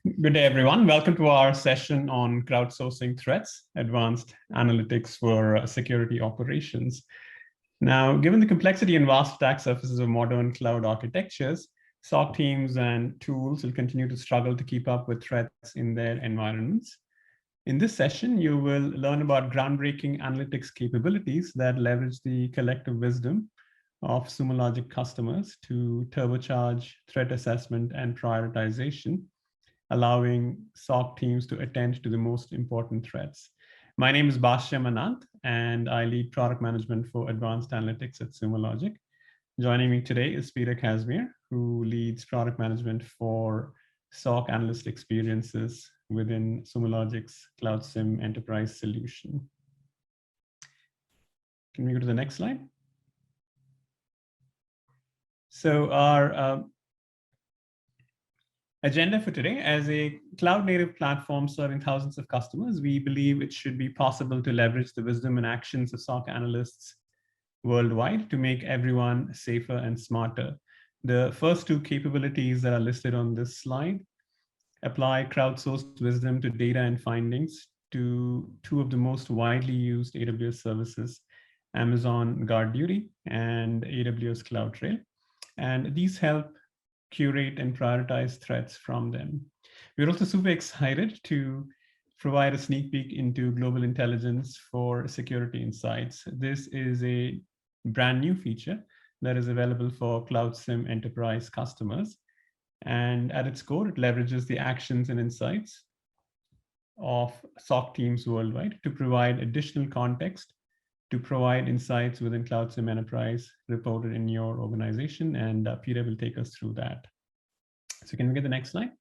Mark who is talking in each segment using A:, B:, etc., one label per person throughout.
A: Good day, everyone. Welcome to our session on crowdsourcing threats, advanced analytics for security operations. Now, given the complexity and vast attack surfaces of modern cloud architectures, SOC teams and tools will continue to struggle to keep up with threats in their environments. In this session, you will learn about groundbreaking analytics capabilities that leverage the collective wisdom of Sumo Logic customers to turbocharge threat assessment and prioritization, allowing SOC teams to attend to the most important threats. My name is Bashya Manant, and I lead product management for advanced analytics at Sumo Logic. Joining me today is Peter Casimir, who leads product management for SOC analyst experiences within Sumo Logic's CloudSIM enterprise solution. Can we go to the next slide? So our agenda for today: as a cloud-native platform serving thousands of customers, we believe it should be possible to leverage the wisdom and actions of SOC analysts worldwide to make everyone safer and smarter. The first two capabilities that are listed on this slide apply crowdsourced wisdom to data and findings to two of the most widely used AWS services, Amazon GuardDuty and AWS CloudTrail. And these help curate and prioritize threats from them. We're also super excited to provide a sneak peek into global intelligence for security insights. This is a brand new feature that is available for CloudSIM enterprise customers. And at its core, it leverages the actions and insights of SOC teams worldwide to provide additional context, to provide insights within CloudSIM enterprise reported in your organization. And Peter will take us through that. So can we get the next slide?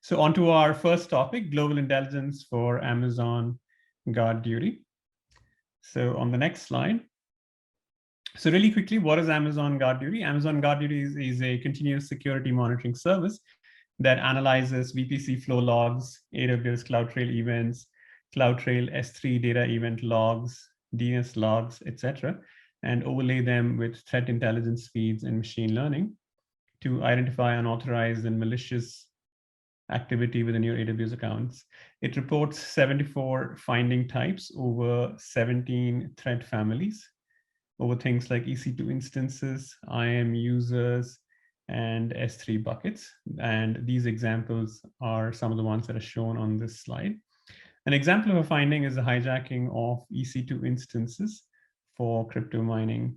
A: So on to our first topic, global intelligence for Amazon GuardDuty. So on the next slide. So really quickly, what is Amazon GuardDuty? Amazon GuardDuty is a continuous security monitoring service that analyzes VPC flow logs, AWS CloudTrail events, CloudTrail S3 data event logs, DNS logs, etc., and overlay them with threat intelligence feeds and machine learning to identify unauthorized and malicious activity within your AWS accounts. It reports 74 finding types over 17 threat families, over things like EC2 instances, IAM users, and S3 buckets. And these examples are some of the ones that are shown on this slide. An example of a finding is the hijacking of EC2 instances for crypto mining.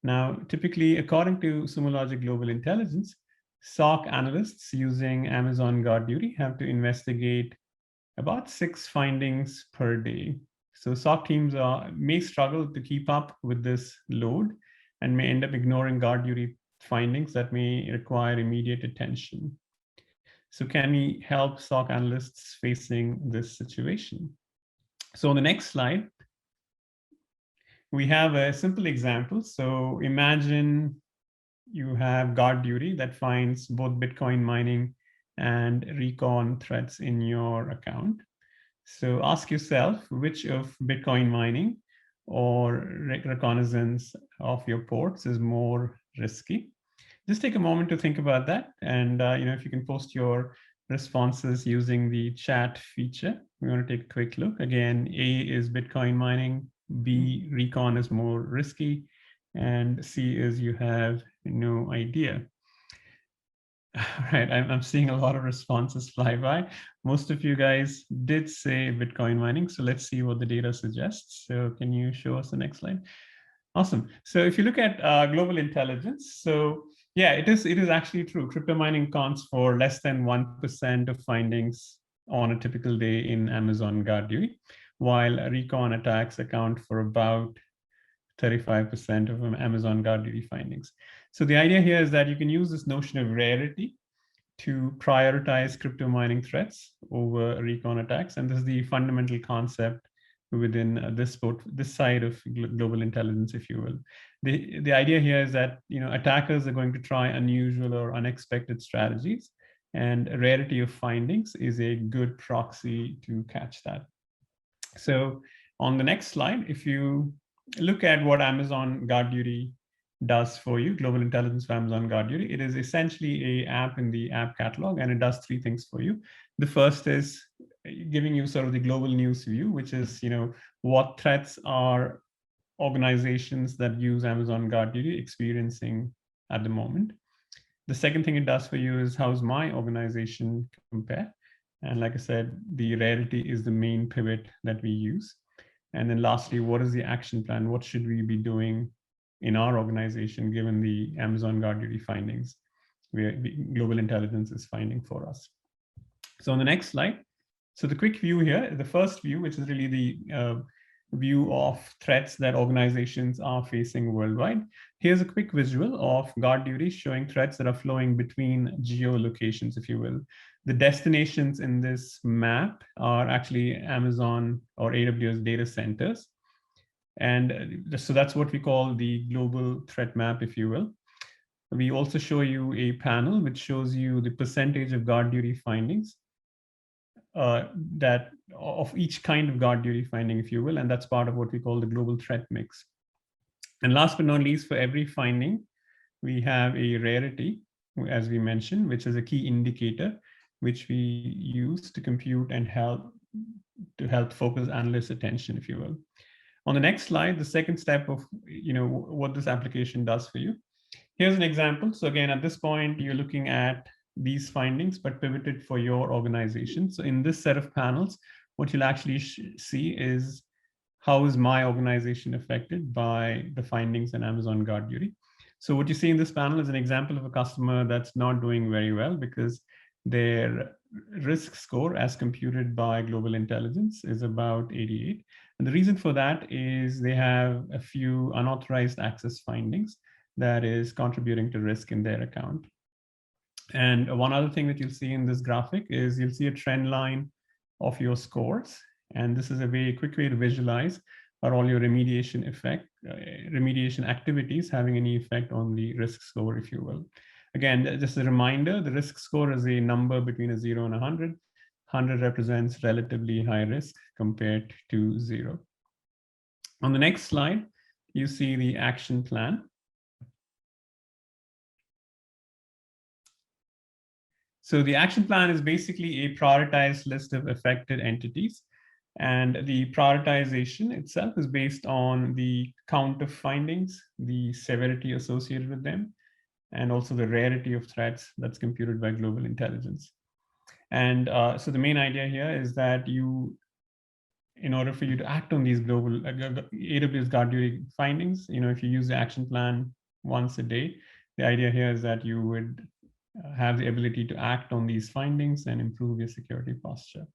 A: Now, typically, according to Sumo Logic Global Intelligence, SOC analysts using Amazon GuardDuty have to investigate about 6 findings per day. So SOC teams may struggle to keep up with this load and may end up ignoring GuardDuty findings that may require immediate attention. So can we help SOC analysts facing this situation? So on the next slide, we have a simple example. So imagine you have GuardDuty that finds both Bitcoin mining and recon threats in your account. So ask yourself, which of Bitcoin mining or reconnaissance of your ports is more risky? Just take a moment to think about that. And if you can post your responses using the chat feature. We want to take a quick look. Again, A is Bitcoin mining, B, recon is more risky, and C is you have no idea. All right, I'm seeing a lot of responses fly by. Most of you guys did say Bitcoin mining, so let's see what the data suggests. So can you show us the next slide? Awesome. So if you look at global intelligence, so yeah, it is actually true. Crypto mining accounts for less than 1% of findings on a typical day in Amazon GuardDuty, while recon attacks account for about 35% of Amazon GuardDuty findings. So the idea here is that you can use this notion of rarity to prioritize crypto mining threats over recon attacks. And this is the fundamental concept within this side of global intelligence, if you will. The idea here is that attackers are going to try unusual or unexpected strategies, and rarity of findings is a good proxy to catch that. So on the next slide, if you look at what Amazon GuardDuty does for you, Global Intelligence for Amazon GuardDuty. It is essentially an app in the app catalog, and it does three things for you. The first is giving you sort of the global news view, which is, what threats are organizations that use Amazon GuardDuty experiencing at the moment. The second thing it does for you is how's my organization compare? And like I said, the rarity is the main pivot that we use. And then lastly, what is the action plan? What should we be doing in our organization, given the Amazon GuardDuty findings where global intelligence is finding for us? So on the next slide, so the quick view here, the first view, which is really the view of threats that organizations are facing worldwide. Here's a quick visual of GuardDuty showing threats that are flowing between geolocations, if you will. The destinations in this map are actually Amazon or AWS data centers. And so that's what we call the global threat map, if you will. We also show you a panel which shows you the percentage of GuardDuty findings that of each kind of GuardDuty finding, if you will, and that's part of what we call the global threat mix. And last but not least, for every finding, we have a rarity, as we mentioned, which is a key indicator, which we use to compute and help focus analysts' attention, if you will. On the next slide, the second step of what this application does for you. Here's an example. So again, at this point, you're looking at these findings, but pivoted for your organization. So in this set of panels, what you'll actually see is how is my organization affected by the findings in Amazon GuardDuty. So what you see in this panel is an example of a customer that's not doing very well because their risk score as computed by Global Intelligence is about 88. And the reason for that is they have a few unauthorized access findings that is contributing to risk in their account. And one other thing that you'll see in this graphic is you'll see a trend line of your scores. And this is a very quick way to visualize are all your remediation activities having any effect on the risk score, if you will. Again, just a reminder, the risk score is a number between a 0 and 100. 100 represents relatively high risk compared to 0. On the next slide, you see the action plan. So the action plan is basically a prioritized list of affected entities. And the prioritization itself is based on the count of findings, the severity associated with them, and also the rarity of threats that's computed by Global Intelligence. And so the main idea here is that in order for you to act on these global AWS GuardDuty findings, if you use the action plan once a day, the idea here is that you would have the ability to act on these findings and improve your security posture.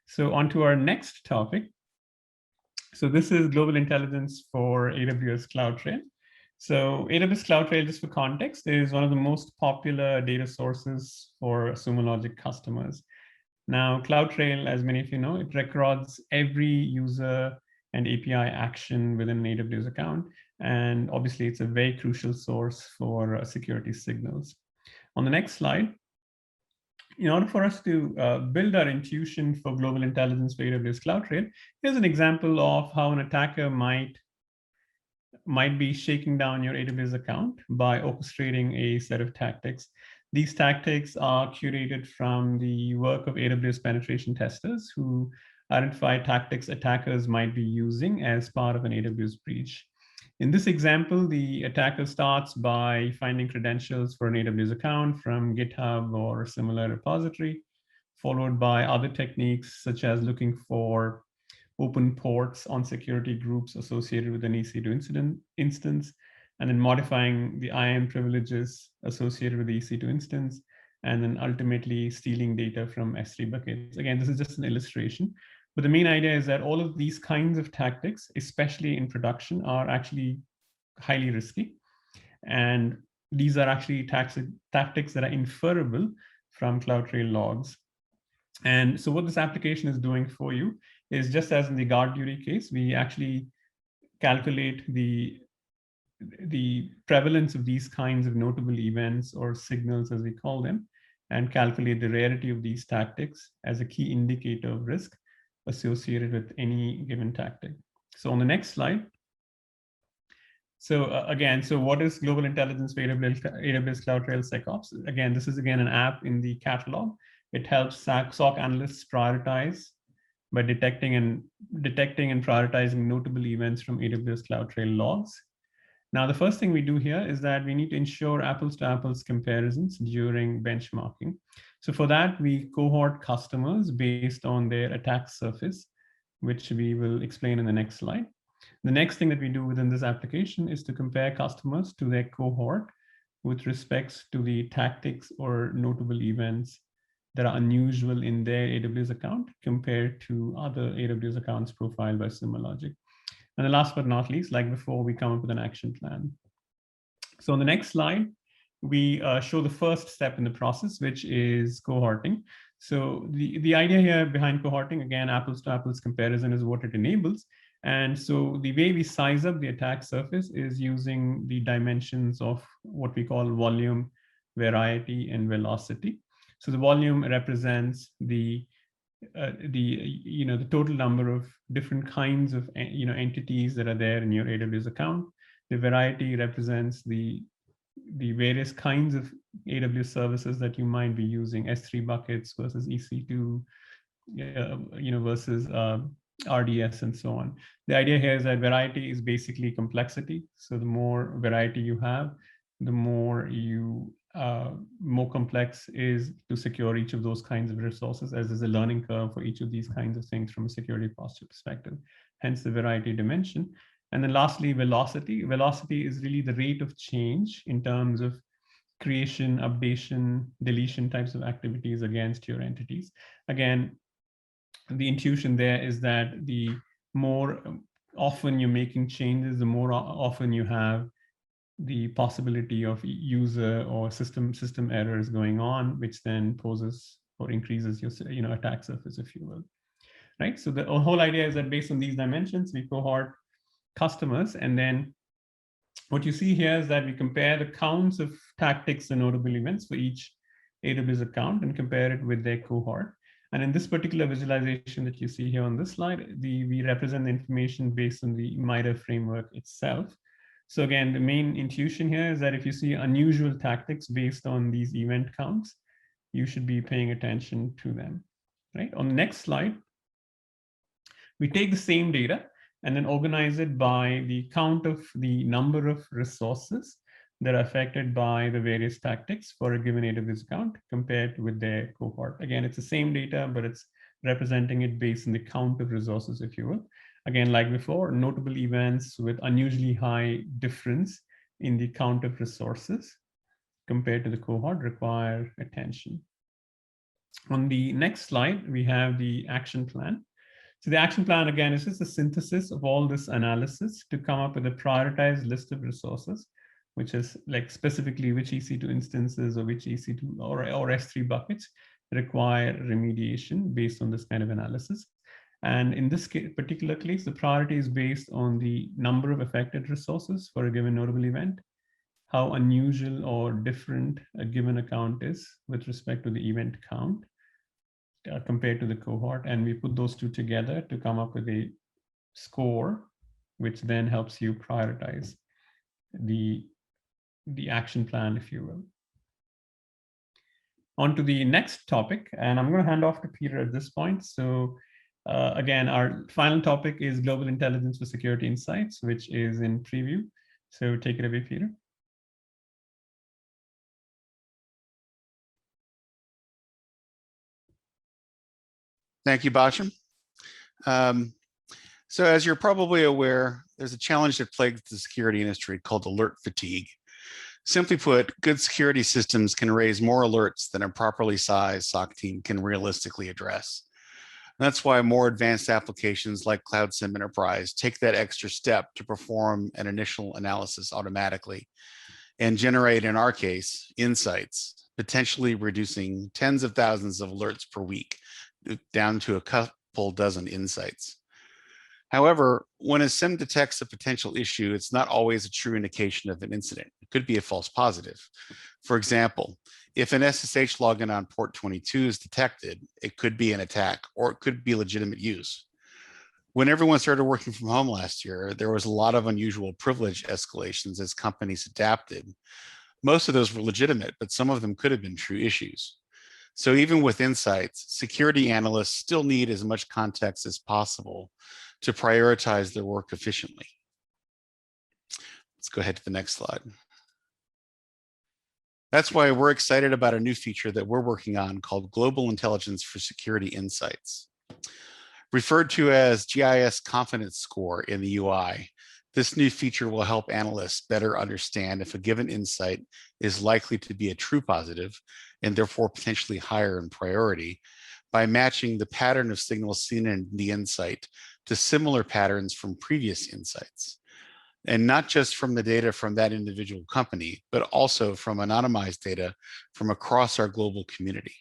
A: So on to our next topic. So this is global intelligence for AWS CloudTrail. So AWS CloudTrail, just for context, is one of the most popular data sources for Sumo Logic customers. Now, CloudTrail, as many of you know, it records every user and API action within an AWS account. And obviously, it's a very crucial source for security signals. On the next slide, in order for us to build our intuition for global intelligence for AWS CloudTrail, here's an example of how an attacker might be shaking down your AWS account by orchestrating a set of tactics. These tactics are curated from the work of AWS penetration testers who identify tactics attackers might be using as part of an AWS breach. In this example, the attacker starts by finding credentials for an AWS account from GitHub or a similar repository, followed by other techniques such as looking for open ports on security groups associated with an EC2 instance, and then modifying the IAM privileges associated with the EC2 instance, and then ultimately stealing data from S3 buckets. Again, this is just an illustration. But the main idea is that all of these kinds of tactics, especially in production, are actually highly risky. And these are actually tactics that are inferable from CloudTrail logs. And so what this application is doing for you is, just as in the GuardDuty case, we actually calculate the prevalence of these kinds of notable events or signals, as we call them, and calculate the rarity of these tactics as a key indicator of risk associated with any given tactic. So on the next slide, So again, so what is global intelligence for AWS CloudTrail SecOps? Again, this is again an app in the catalog. It helps SOC analysts prioritize by detecting and prioritizing notable events from AWS CloudTrail logs. Now, the first thing we do here is that we need to ensure apples to apples comparisons during benchmarking. So for that, we cohort customers based on their attack surface, which we will explain in the next slide. The next thing that we do within this application is to compare customers to their cohort with respects to the tactics or notable events that are unusual in their AWS account compared to other AWS accounts profiled by Sumo Logic. And the last but not least, like before, we come up with an action plan. So on the next slide, we show the first step in the process, which is cohorting. So the idea here behind cohorting, again, apples to apples comparison is what it enables. And so the way we size up the attack surface is using the dimensions of what we call volume, variety, and velocity. So the volume represents the total number of different kinds of entities that are there in your AWS account. The variety represents the various kinds of AWS services that you might be using, S3 buckets versus EC2, versus RDS and so on. The idea here is that variety is basically complexity. So the more variety you have, the more complex is to secure each of those kinds of resources, as there's a learning curve for each of these kinds of things from a security posture perspective, hence the variety dimension. And then lastly, velocity. Velocity is really the rate of change in terms of creation, updation, deletion types of activities against your entities. Again, the intuition there is that the more often you're making changes, the more often you have the possibility of user or system errors going on, which then poses or increases your attack surface, if you will. Right. So the whole idea is that based on these dimensions, we cohort customers, and then what you see here is that we compare the counts of tactics and notable events for each AWS account and compare it with their cohort. And in this particular visualization that you see here on this slide, we represent the information based on the MITRE framework itself. So again, the main intuition here is that if you see unusual tactics based on these event counts, you should be paying attention to them. Right? On the next slide, we take the same data and then organize it by the count of the number of resources that are affected by the various tactics for a given AWS account compared with their cohort. Again, it's the same data, but it's representing it based on the count of resources, if you will. Again, like before, notable events with unusually high difference in the count of resources compared to the cohort require attention. On the next slide, we have the action plan. So the action plan, again, is just a synthesis of all this analysis to come up with a prioritized list of resources, which is like specifically which EC2 instances or which EC2 or S3 buckets require remediation based on this kind of analysis. And in this particular case, the priority is based on the number of affected resources for a given notable event, how unusual or different a given account is with respect to the event count compared to the cohort. And we put those two together to come up with a score, which then helps you prioritize the action plan, if you will. On to the next topic, and I'm going to hand off to Peter at this point. So again, our final topic is global intelligence for security insights, which is in preview. So take it away, Peter.
B: Thank you, Basham. So as you're probably aware, there's a challenge that plagues the security industry called alert fatigue. Simply put, good security systems can raise more alerts than a properly sized SOC team can realistically address. And that's why more advanced applications like CloudSIEM Enterprise take that extra step to perform an initial analysis automatically and generate, in our case, insights, potentially reducing tens of thousands of alerts per week down to a couple dozen insights. However, when a SIEM detects a potential issue, it's not always a true indication of an incident. It could be a false positive. For example, if an SSH login on port 22 is detected, it could be an attack or it could be legitimate use. When everyone started working from home last year, there was a lot of unusual privilege escalations as companies adapted. Most of those were legitimate, but some of them could have been true issues. So even with insights, security analysts still need as much context as possible to prioritize their work efficiently. Let's go ahead to the next slide. That's why we're excited about a new feature that we're working on called Global Intelligence for Security Insights. Referred to as GIS Confidence Score in the UI, this new feature will help analysts better understand if a given insight is likely to be a true positive and therefore potentially higher in priority by matching the pattern of signals seen in the insight to similar patterns from previous insights. And not just from the data from that individual company, but also from anonymized data from across our global community.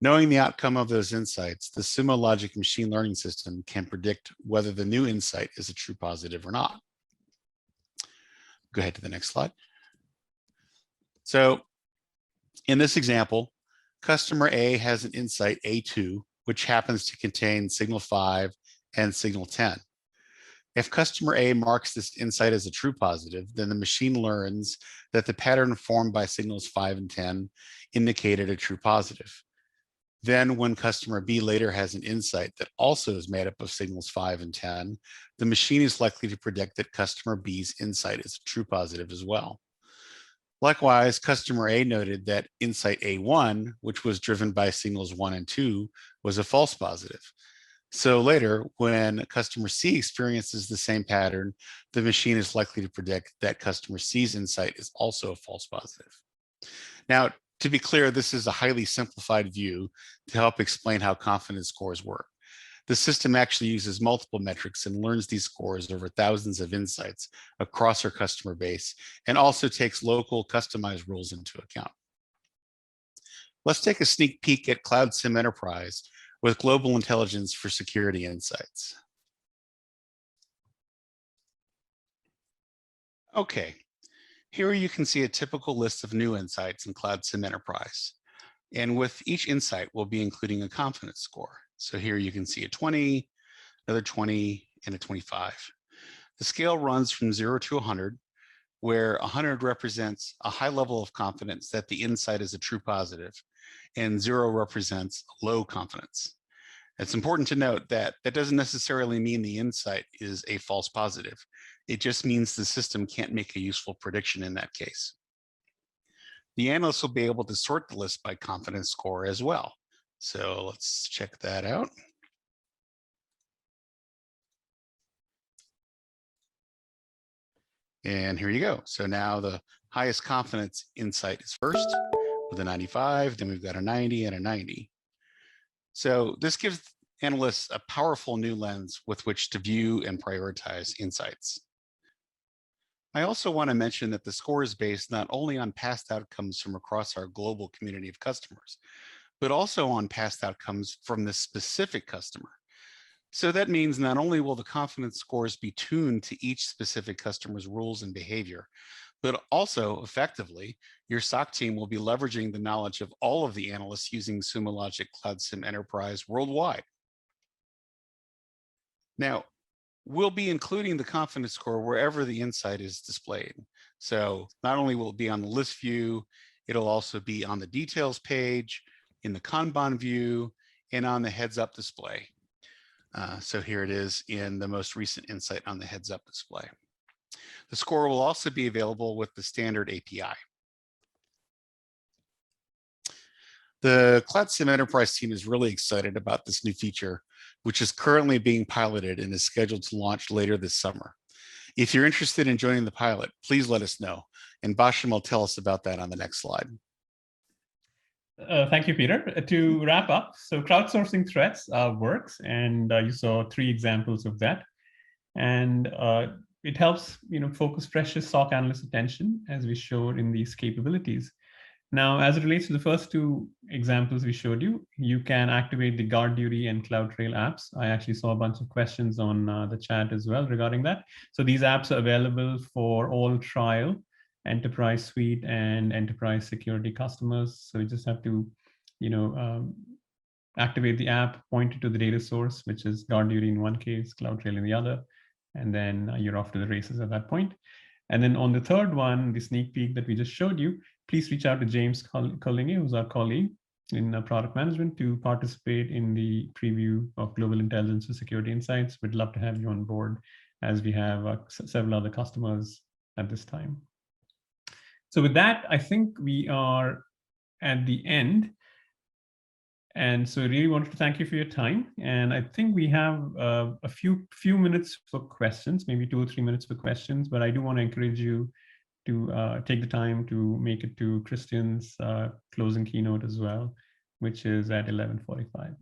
B: Knowing the outcome of those insights, the Sumo Logic machine learning system can predict whether the new insight is a true positive or not. Go ahead to the next slide. So in this example, customer A has an insight A2, which happens to contain signal 5 and signal 10. If customer A marks this insight as a true positive, then the machine learns that the pattern formed by signals 5 and 10 indicated a true positive. Then when customer B later has an insight that also is made up of signals 5 and 10, the machine is likely to predict that customer B's insight is a true positive as well. Likewise, customer A noted that insight A1, which was driven by signals 1 and 2, was a false positive. So later, when customer C experiences the same pattern, the machine is likely to predict that customer C's insight is also a false positive. Now, to be clear, this is a highly simplified view to help explain how confidence scores work. The system actually uses multiple metrics and learns these scores over thousands of insights across our customer base, and also takes local customized rules into account. Let's take a sneak peek at CloudSim Enterprise with Global Intelligence for Security Insights. Okay, here you can see a typical list of new insights in CloudSim Enterprise. And with each insight, we'll be including a confidence score. So here you can see a 20, another 20, and a 25. The scale runs from 0 to 100, where 100 represents a high level of confidence that the insight is a true positive, and 0 represents low confidence. It's important to note that that doesn't necessarily mean the insight is a false positive. It just means the system can't make a useful prediction in that case. The analyst will be able to sort the list by confidence score as well. So let's check that out. And here you go. So now the highest confidence insight is first with a 95, then we've got a 90 and a 90. So this gives analysts a powerful new lens with which to view and prioritize insights. I also want to mention that the score is based not only on past outcomes from across our global community of customers, but also on past outcomes from this specific customer. So that means not only will the confidence scores be tuned to each specific customer's rules and behavior, but also effectively, your SOC team will be leveraging the knowledge of all of the analysts using Sumo Logic CloudSim Enterprise worldwide. Now, we'll be including the confidence score wherever the insight is displayed. So not only will it be on the list view, it'll also be on the details page, in the Kanban view, and on the heads up display. So here it is in the most recent insight on the heads up display. The score will also be available with the standard API. The CloudSim Enterprise team is really excited about this new feature, which is currently being piloted and is scheduled to launch later this summer. If you're interested in joining the pilot, please let us know. And Basham will tell us about that on the next slide.
A: Thank you, Peter. To wrap up, so crowdsourcing threats works, and you saw 3 examples of that. And it helps focus precious SOC analyst attention, as we showed in these capabilities. Now, as it relates to the first 2 examples we showed you, you can activate the GuardDuty and CloudTrail apps. I actually saw a bunch of questions on the chat as well regarding that. So these apps are available for all trial, enterprise suite, and enterprise security customers. So you just have to, activate the app, point it to the data source, which is GuardDuty in one case, CloudTrail in the other, and then you're off to the races at that point. And then on the third one, the sneak peek that we just showed you, please reach out to James Collinge, who's our colleague in product management, to participate in the preview of Global Intelligence for Security Insights. We'd love to have you on board, as we have several other customers at this time. So with that, I think we are at the end. And so I really wanted to thank you for your time. And I think we have a few minutes for questions, maybe 2 or 3 minutes for questions, but I do want to encourage you to take the time to make it to Christian's closing keynote as well, which is at 11:45.